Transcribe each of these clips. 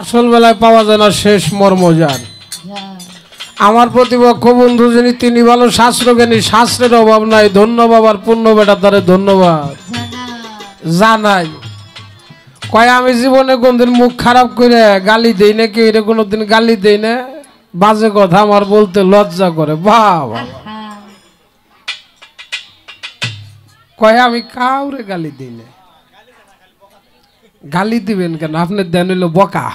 আসল বেলায় পাওয়া যায় না শেষ মর্মজান। আমার প্রতিপক্ষ বন্ধু যিনি তিনি ভালো শাস্ত্রজ্ঞানী, শাস্ত্রের অভাব নাই। ধন্য বাবার পুণ্য বেটা, তারে ধন্যবাদ জানাই। কয় আমি জীবনে কোনদিন মুখ খারাপ করে গালি দেই না, কেউ এটা কোনোদিন গালি দেই না, বাজে কথা আমার বলতে লজ্জা করে। বাবা কয় আমি কাউরে গালি দিই না। গালি দিবেন কেন? আপনার দেন হইল বকা।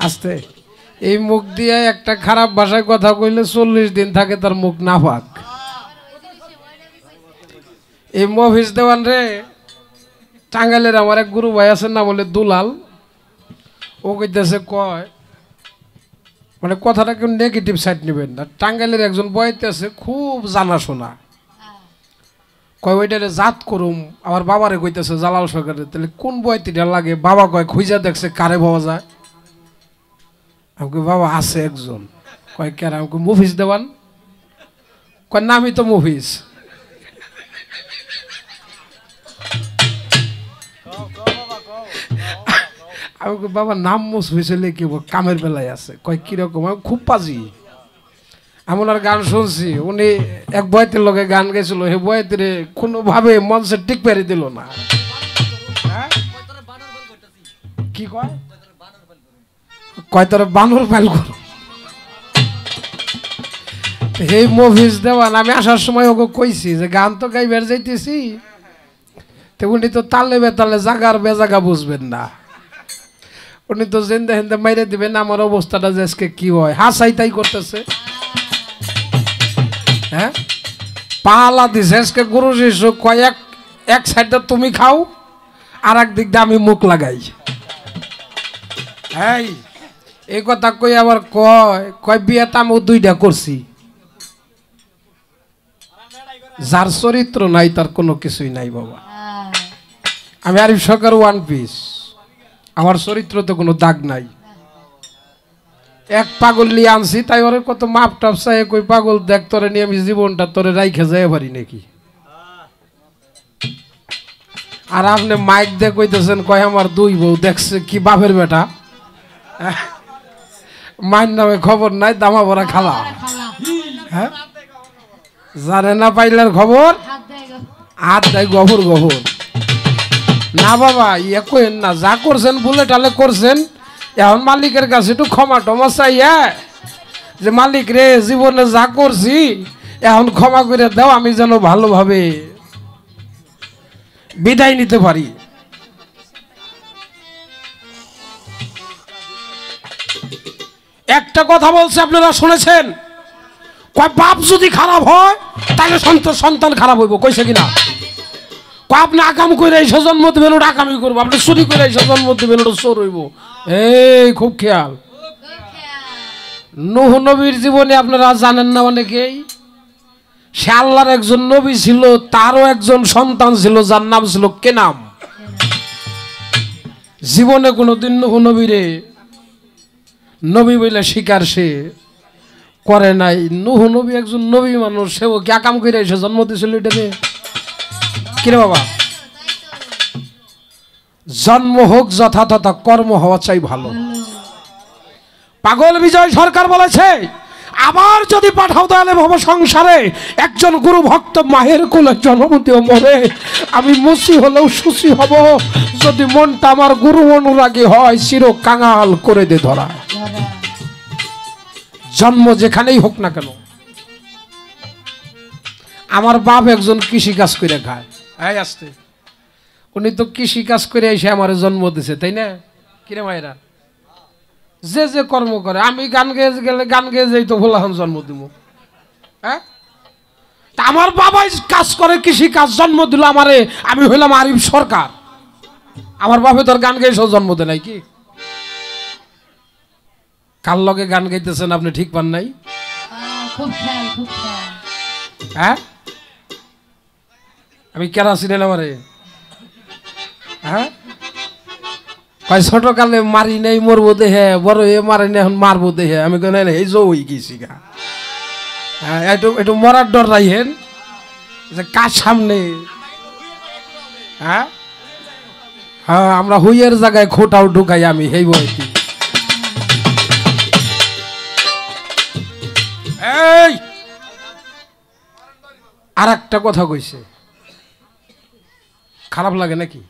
আস্তে এই মুখ দিয়ে একটা খারাপ ভাষায় কথা কইলে 40 দিন থাকে তার মুখ না পাক। এই মফিজ দেওয়ান রে টাঙ্গাইলের আমার এক গুরু ভাই আছেন না বলে দুলাল, ও কইতেছে কয় মানে কথাটা কেউ নেগেটিভ সাইড নেবেন না। টাঙ্গাইলের একজন বয়াতে আছে খুব জানাশোনা, কয় ওইটারে জাত করুম। আমার বাবারে কইতেছে জালাল সরকারের, তাহলে কোন বয়াতিটা লাগে? বাবা কয় খুঁজা দেখছে কারে পাওয়া যায়। আমাকে বাবা আছে একজন। কয় কেন? আমাকে মুফিজ দেওয়ান। কয় নামই তো মুফিজ। আমাকে বাবা নাম মুফিজ হলে কি কামের বেলায় আছে। কয় কিরকম? আমি খুব পাজি, এমন আর গান শুনছি। উনি এক বয়াতের লোকে গান গেছিল, হে বয়াতের কোনোভাবে মঞ্চে টিক পেরে দিল না। কি কয়? কয় তোর বানর ফাইল কর। এই মুভিজ দেওয়ান আমি আসার সময় ওকে কইছি যে গান তো গাইবার যাইতেছি, তো উনি তো তালে বেতালে জাগার বেজাগা বুঝবেন না। উনি তো জেন্দা হেন্দা মাইরে দিবেন। আমার অবস্থাটা যে আজকে কি হয়, হাসাই তাই করতেছে। হ্যাঁ পালা দিছে আজকে গুরু শিষ্য। কয়েক এক সাইডটা তুমি খাও, আর এক দিক দিয়ে আমি মুখ লাগাই। এই কথা কই আবার কয় কয় বিয়েটা আমি 2টা করছি। যার চরিত্র নাই তার কোনো কিছুই নাই বাবা। আমি আরিফ সরকার 1 পিস, আমার চরিত্র তো কোনো দাগ নাই। এক পাগল নিয়ে আনছি, তাই ওরে কত মাপ টাপ চাই। কই পাগল দেখ তোরে নিয়ে আমি জীবনটা তোরে রাইখে যাই পারি নাকি? আর আপনি মাইক দিয়ে কইতেছেন কয় আমার 2 বউ দেখছে কি বাপের বেটা। মায়ের নামে খবর নাই, দামা ভরা খালা। হ্যাঁ জানে না পাইলার খবর আর দেয় গভর গভর। না বাবা ইয়ে কইেন না, যা করছেন বলে টালে করছেন। এখন মালিকের কাছে একটু ক্ষমা টমা চাই, যে মালিক রে জীবনে যা করছি এখন ক্ষমা করে দাও, আমি যেন ভালোভাবে বিদায় নিতে পারি। একটা কথা বলছে আপনারা শুনেছেন, কয় বাপ যদি খারাপ হয় তাহলে সন্তান খারাপ হইব। কইছে কিনা? আপনি আকাম করে এসে জন্ম দিবেন, ওটা আকামি করবো। আপনি চুরি করে এসে জন্ম দিবেন, ওটা চোর হইব। এই খুব খেয়াল। নূহ নবীর জীবনে আপনারা জানেন না অনেকেই, সে আল্লাহর একজন নবী ছিল, তারও একজন সন্তান ছিল যার নাম ছিল কেনাম। জীবনে কোনোদিন নূহ নবীরে নবী বলে স্বীকার সে করে নাই। নূহ নবী একজন নবী মানুষ, সেও কি আকাম করে এসে জন্ম দিয়েছিল এটাকে? কিরে বাবা, জন্ম হোক যথাযথ, কর্ম হওয়া চাই ভালো। পাগল বিজয় সরকার বলেছে আবার যদি পাঠাও তাহলে ভব সংসারে একজন গুরু ভক্ত মায়ের কোলে জন্ম দিও মরে, আমি মুসি হলেও সুসি হব যদি মনটা আমার গুরু অনুরাগী হয়, চির কাঙাল করে দে ধরা। জন্ম যেখানেই হোক না কেন। আমার বাপ একজন কৃষি কাজ করে খায়। আসতে উনি তো কৃষি কাজ করে এসে আমার জন্ম দিছে, তাই না? কিরে মায়েরা, যে যে কর্ম করে, আমি গান গেয়ে গেলে গান গেয়ে যাই তো ভোলা জন্ম দিব। হ্যাঁ আমার বাবাই কাজ করে, কৃষি কাজ, জন্ম দিল আমারে। আমি হইলাম আরিফ সরকার, আমার বাপে তোর গান গেয়ে জন্ম দেয় নাই কি? কার লগে গান গাইতেছেন আপনি ঠিক পান নাই? হ্যাঁ আমি কেরা ছিলেন আমারে? হ্যাঁ কয় ছোট কালে মারি নাই মরবো দেহে, বড় এ মারি নাই এখন মারবো দেহে। আমি কেন এই জো হই গেছি গা। হ্যাঁ একটু মরার ডর রাইহেন যে কার সামনে হ্যাঁ হ্যাঁ, আমরা হুইয়ের জায়গায় খোটাও ঢুকাই আমি এই বইটি। এই আর একটা কথা কইছে, খারাপ লাগে নাকি?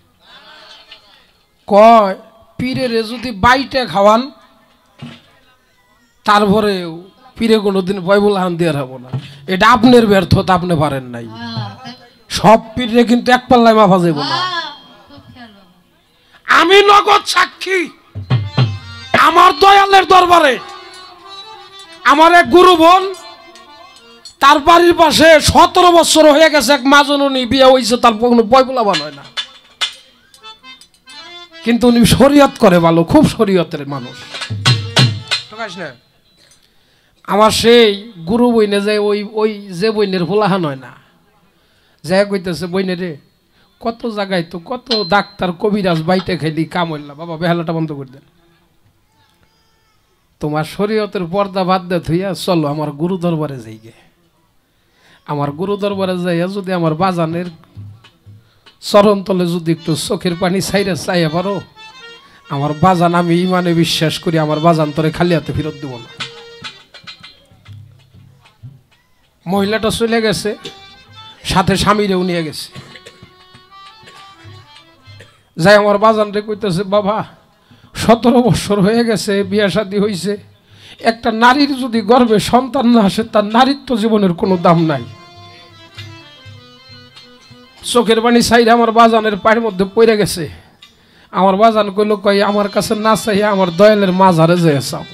কয় পীরের যদি বাইটে খাওয়ান তারপরে পীরে কোনোদিন বইবুল হান দিয়ে হবো না। এটা আপনার ব্যর্থতা, আপনি পারেন নাই। সব পীরে কিন্তু এক পাল্লায় মাফা যাব না। আমি নগদ সাক্ষী, আমার দয়ালের দরবারে আমার এক গুরু বোন, তার বাড়ির পাশে 17 বছর হয়ে গেছে এক মাজননী বিয়ে হয়েছে, তার কোনো বইবুলা বানায় না, কিন্তু উনি শরীয়ত করে ভালো, খুব শরীয়তের মানুষ। আমার সেই গুরু বইনে যে ওই যে বইনের ভোলাহান হয় না, যাই কইতেছে বইনে রে কত জায়গায় তো কত ডাক্তার কবিরাজ বাইতে খাইলি কাম হইলা, বাবা বেহালাটা বন্ধ করে দেন, তোমার শরীয়তের পর্দা বাদ দে থইয়া চলো আমার গুরু দরবারে যাইগে। আমার গুরু দরবারে যাইয়া যদি আমার বাজানের চরণ তলে যদি একটু চোখের পানি ছাইরে চাইয়া পারো, আমার বাজান আমি ইমানে বিশ্বাস করি আমার বাজান তোরে খালি হাতে ফেরত দেব না। মহিলাটা চলে গেছে, সাথে স্বামীরেও নিয়ে গেছে। যাই আমার বাজান রে কইতেছে, বাবা 17 বছর হয়ে গেছে, বিয়া শাদী হয়েছে, একটা নারীর যদি গর্ভে সন্তান না আসে তার নারীত্ব জীবনের কোনো দাম নাই। চোখের পানি চাইরে আমার বাজানের পায়ের মধ্যে পড়ে গেছে। আমার বাজান কইল, কই আমার কাছে না চাইয়া আমার দয়ালের মাজারে যেয়ে চাও।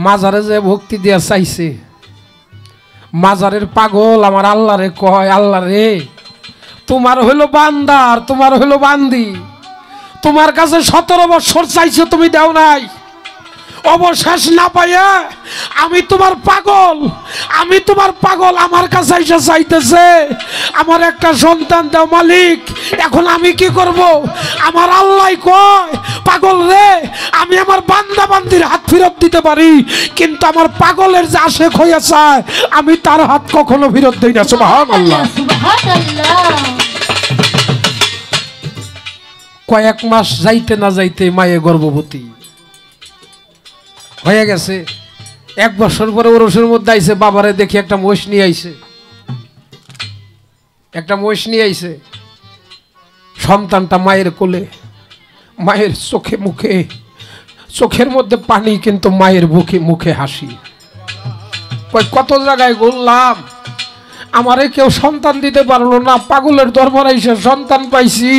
মাজারে যে ভক্তি দিয়া চাইছে, মাজারের পাগল আমার আল্লাহ রে কয়, আল্লাহ রে তোমার হইলো বান্দার, তোমার হইলো বান্দি, তোমার কাছে 17 বছর চাইছে তুমি দাও নাই, অবশেষ না পাইয়া আমি তোমার পাগল, আমি তোমার পাগল, আমার কাছে এসে চাইতেছে আমার একটা সন্তান দাও মালিক, এখন আমি কি করব? আমার আল্লাহ কয়, পাগল রে আমি আমার বান্দা বান্দির হাত ফেরত দিতে পারি, কিন্তু আমার পাগলের যে আশেক হইয়া চায় আমি তার হাত কখনো ফেরত দেই না। সুবহানাল্লাহ। কয়েক মাস যাইতে না যাইতে মায়ে গর্ভবতী হয়ে গেছে। 1 বছর পরে ওরসের মধ্যে আইছে, বাবারে দেখি একটা মহিষ নিয়ে আইছে, একটা মহিষ নিয়ে আইছে, সন্তানটা মায়ের কোলে, মায়ের চোখে মুখে, চোখের মধ্যে পানি কিন্তু মায়ের বুকে মুখে হাসি। কত জায়গায় ঘুরলাম, আমারে কেউ সন্তান দিতে পারলো না, পাগলের দরবারে এসে সন্তান পাইছি।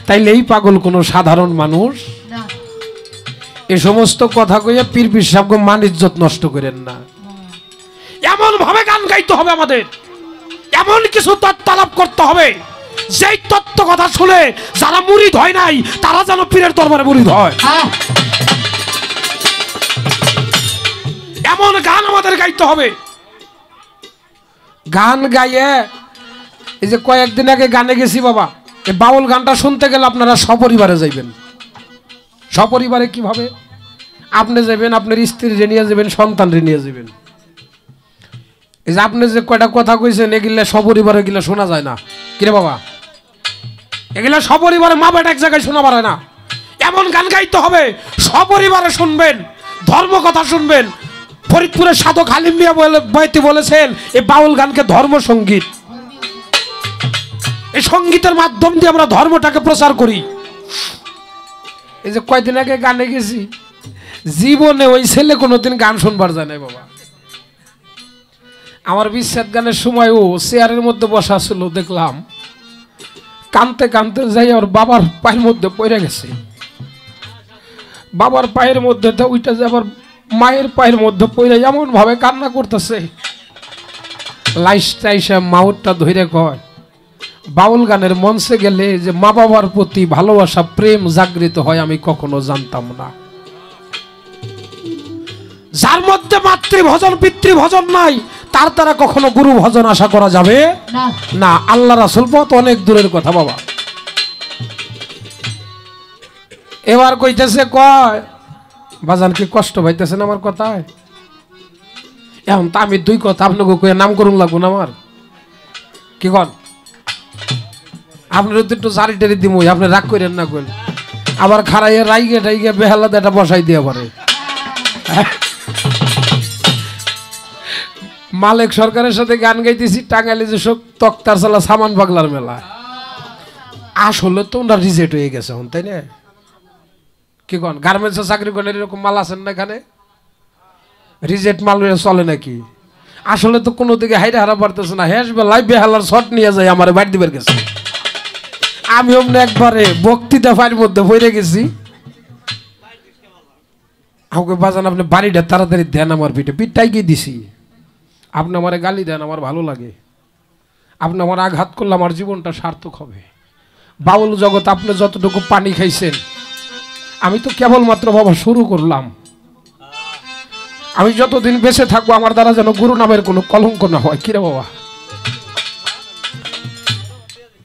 তাইলে এই পাগল কোনো সাধারণ মানুষ? এ সমস্ত কথা কইয়া পীর সাহেবকে মান ইজ্জত নষ্ট করেন না। এমন ভাবে গান গাইতে হবে আমাদের, এমন কিছু তত্ত্ব লাভ করতে হবে যেই তত্ত্ব কথা শুনে যারা মুরিদ হয় নাই তারা যেন পীরের দরবারে মুরিদ হয়। এমন গান আমাদের গাইতে হবে। গান গাইয়ে, এই যে কয়েকদিন আগে গানে গেছি বাবা, এই বাউল গানটা শুনতে গেলে আপনারা সপরিবারে যাইবেন। সপরিবারে কিভাবে? আপনি যাবেন, আপনার স্ত্রী নিয়ে যাবেন, সন্তান নিয়ে যাবেন। এই যে আপনি যে কয়টা কথা কইছেন এগুলা সপরিবারে গেলে শোনা যায় না। কিরে বাবা, এগুলা সপরিবারে মা বেটা এক জায়গায় শোনা পারে না। এমন গান গাইতে হবে সপরিবারে শুনবেন, ধর্ম কথা শুনবেন। ফরিদপুরের সাধক হালিম মিয়া বইতে বলেছেন এই বাউল গানকে ধর্ম সঙ্গীত। এই সঙ্গীতের মাধ্যম দিয়ে আমরা ধর্মটাকে প্রচার করি। এই যে কয়দিন আগে গানে গেছি, জীবনে ওই ছেলে কোনোদিন গান শুনবার যায় না বাবা। আমার বিচ্ছেদ গানের সময় ও চেয়ারের মধ্যে বসা ছিল, দেখলাম কানতে কানতে যাই ওর বাবার পায়ের মধ্যে পড়ে গেছে। বাবার পায়ের মধ্যে ওইটা যে আবার মায়ের পায়ের মধ্যে পড়ে এমন ভাবে কান্না করতেছে। লাইসটা মাউটটা ধরে কয়, বাউল গানের মঞ্চে গেলে যে মা বাবার প্রতি ভালোবাসা প্রেম জাগৃত হয় আমি কখনো জানতাম না। যার মধ্যে মাতৃভজন পিতৃভজন নাই তার দ্বারা কখনো গুরু ভজন আশা করা যাবে না। আল্লাহ রাসূল পথ অনেক দূরের কথা বাবা। এবার কইতেছে, কয় বাজান কি কষ্ট পাইতেছেন আমার কথায়? এখন তো আমি 2 কথা আপনাকে কয়ে নাম করুন লাগবো না আমার, কি কন? আপনার তো একটু জারি টারি দিব, আপনি রাগ করেন না কইল আবার খারাইয়া রাইগে টাইগে বেহালা এটা বসাই দিয়ে পারে। মালিক সরকারের সাথে গান গাইতেছি টাঙ্গাইলে যে সব তক্তার চালা সামান পাগলার মেলা, আসলে তো ওনার রিজেক্ট হয়ে গেছে হন, তাই না? কি কন গার্মেন্টসে চাকরি করেন এরকম মাল আছেন না এখানে, রিজেক্ট মাল চলে নাকি? আসলে তো কোনো দিকে হাইরে হারা পারতেছে না, হেস বেলায় বেহালার শট নিয়ে যায় আমার বাড়ি দিবার গেছে। আমি অমনি একবারে বক্তৃতা ফাইর মধ্যে পড়ে গেছি, আমাকে বাজান আপনি বাড়িটা তাড়াতাড়ি দেন আমার পিঠটাই গিয়ে দিছি, আপনি আমার গালি দেন আমার ভালো লাগে, আপনি আমার আঘাত করলে আমার জীবনটা সার্থক হবে। বাউল জগৎ আপনি যতটুকু পানি খাইছেন, আমি তো কেবলমাত্র বাবা শুরু করলাম। আমি যতদিন বেঁচে থাকবো আমার দ্বারা যেন গুরু নামের কোনো কলঙ্ক না হয়। কিরে বাবা,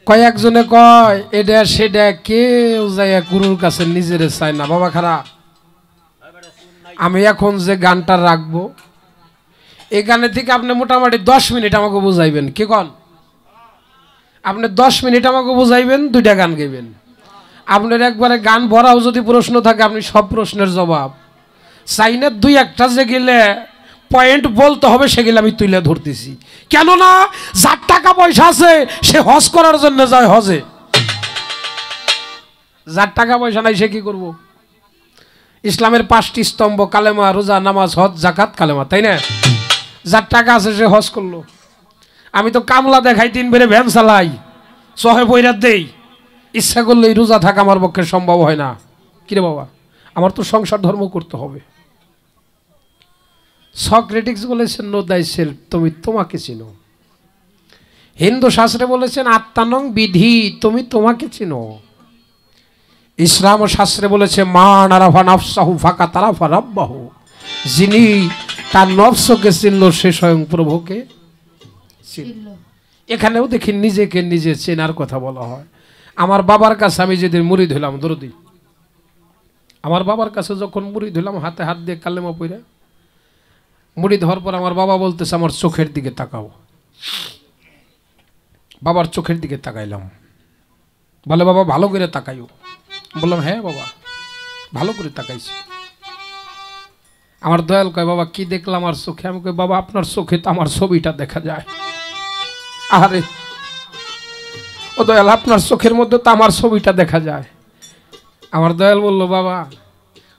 কয়েকজনে কয় এটা সেটা, কেউ যায় গুরুর কাছে নিজের চায় না। বাবা খারাপ, আমি এখন যে গানটা রাখবো এই গানের থেকে আপনি মোটামুটি 10 মিনিট আমাকে বুঝাইবেন। কি কন? আপনি 10 মিনিট আমাকে বুঝাইবেন, 2টা গান গাইবেন। আপনার একবারে গান ভরাও যদি প্রশ্ন থাকে আপনি সব প্রশ্নের জবাব চাইনা, 2-1টা যে গেলে পয়েন্ট বলতে হবে সেগুলো আমি তুলে ধরতেছি। কেননা যার টাকা পয়সা আছে সে হজ করার জন্য যায় হজে, যার টাকা পয়সা নাই সে কি করব? ইসলামের 5টি স্তম্ভ কালেমা, রোজা, নামাজ, হজ, যাকাত, কালেমা, তাই না? যার টাকা আছে সে হজ করলো। আমি তো কামলা দেখাই 3 বেড়ে ভ্যান চালাই, সহে বৈরাত দেই, ইচ্ছা করলেই রোজা থাকা আমার পক্ষে সম্ভব হয় না। কিরে বাবা, আমার তো সংসার ধর্ম করতে হবে। সক্রেটিস বলেছেন নো দাই সেলফ, তুমি তোমাকে চিনো। হিন্দু শাস্ত্রে বলেছেন আত্মানং বিধি, তুমি তোমাকে চিনো। ইসলাম শাস্ত্রে বলেছে মান আরাফা নাফসাহু ফাকা তারাফা রাব্বাহু, যিনি তার নফসকে চিনল সে স্বয়ং প্রভুকে চিনল। এখানেও দেখি নিজেকে নিজে চেনার কথা বলা হয়। আমার বাবার কাছে আমি যেদিন মুরিদ হইলাম, দরদি আমার বাবার কাছে যখন মুরিদ হইলাম, হাতে হাত দিয়ে কালেমা পড়ে মুরিদ হওয়ার পর আমার বাবা বলতেছে আমার চোখের দিকে তাকাও। বাবার চোখের দিকে তাকাইলাম, বলে বাবা ভালো করে তাকাইও। বললাম হ্যাঁ বাবা ভালো করে তাকাইছি। আমার দয়াল কয় বাবা কি দেখলাম আমার চোখে? আমি কই বাবা আপনার চোখে তো আমার ছবিটা দেখা যায়। আরে ও দয়াল আপনার চোখের মধ্যে তো আমার ছবিটা দেখা যায়। আমার দয়াল বলল বাবা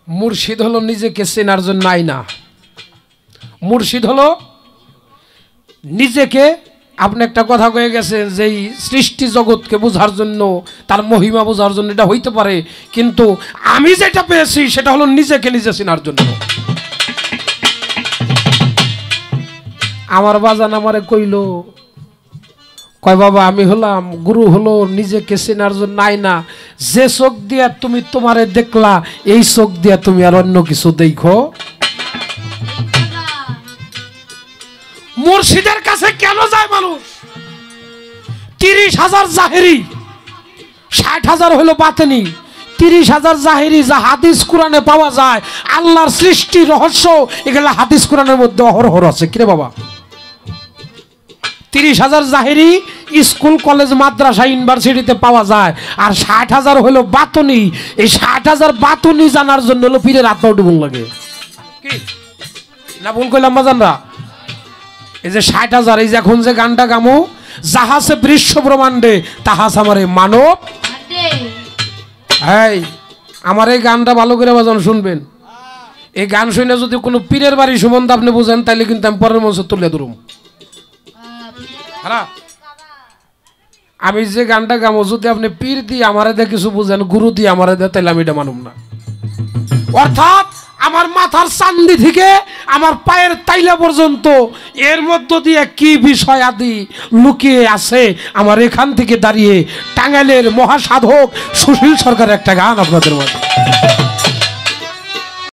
মুর্শিদ হলো নিজেকে চেনার জন্য আয়না, মুর্শিদ হলো নিজেকে, আপনি একটা কথা কয়ে গেছেন যে সৃষ্টি জগৎকে বোঝার জন্য, তার মহিমা বোঝার জন্য এটা হইতে পারে, কিন্তু আমি যেটা পেয়েছি সেটা হলো নিজেকে নিজে চেনার জন্য। আমার বাজান আমারে কইল, কয় বাবা আমি হলাম গুরু হলো নিজেকে চেনার জন্য আয়না, যে চোখ দিয়া তুমি তোমারে দেখলা এই চোখ দিয়া তুমি আর অন্য কিছু দেখো। মুর্শিদের কাছে কেন যায় মানুষ? 30,000 জাহেরি, 60,000 হলো বাতেনি। 30,000 জাহেরি যা হাদিস কোরআনে পাওয়া যায়, আল্লাহর সৃষ্টি রহস্য, এগুলা হাদিস কোরআনের মধ্যে অহরহ আছে। কিরে বাবা 30,000 জাহেরি স্কুল কলেজ মাদ্রাসা ইউনিভার্সিটিতে পাওয়া যায়, আর 60,000 হলো বাতনি। এই 60,000 বাতনি জানার জন্য হলো পীরের আত্মা উঠে লাগে। কি না ভুল কইলাম বাজানরা? এই যে 60,000, এই যে এখন যে গানটা গামো, যাহাছে বিশ্ব ব্রহ্মাণ্ডে তাহাস আমার এই মানব। এই আমার এই গানটা ভালো করে বাজান শুনবেন। এই গান শুনে যদি কোনো পীরের বাড়ি সম্বন্ধে আপনি বুঝেন তাহলে কিন্তু আমি পরের মঞ্চে তুলে ধরুম। আমি যে গানটা গামো যদি আপনি পীর দিয়ে আমারে দিয়ে কিছু বুঝেন, গুরু দিয়ে আমারে দিয়ে, তাহলে আমি এটা মানুম না। অর্থাৎ আমার মাথার চান্দি থেকে আমার পায়ের তাইলা পর্যন্ত এর মধ্য দিয়ে কি বিষয় আদি লুকিয়ে আছে, আমার এখান থেকে দাঁড়িয়ে টাঙ্গাইলের মহাসাধক সুশীল সরকারের একটা গান আপনাদের মধ্যে।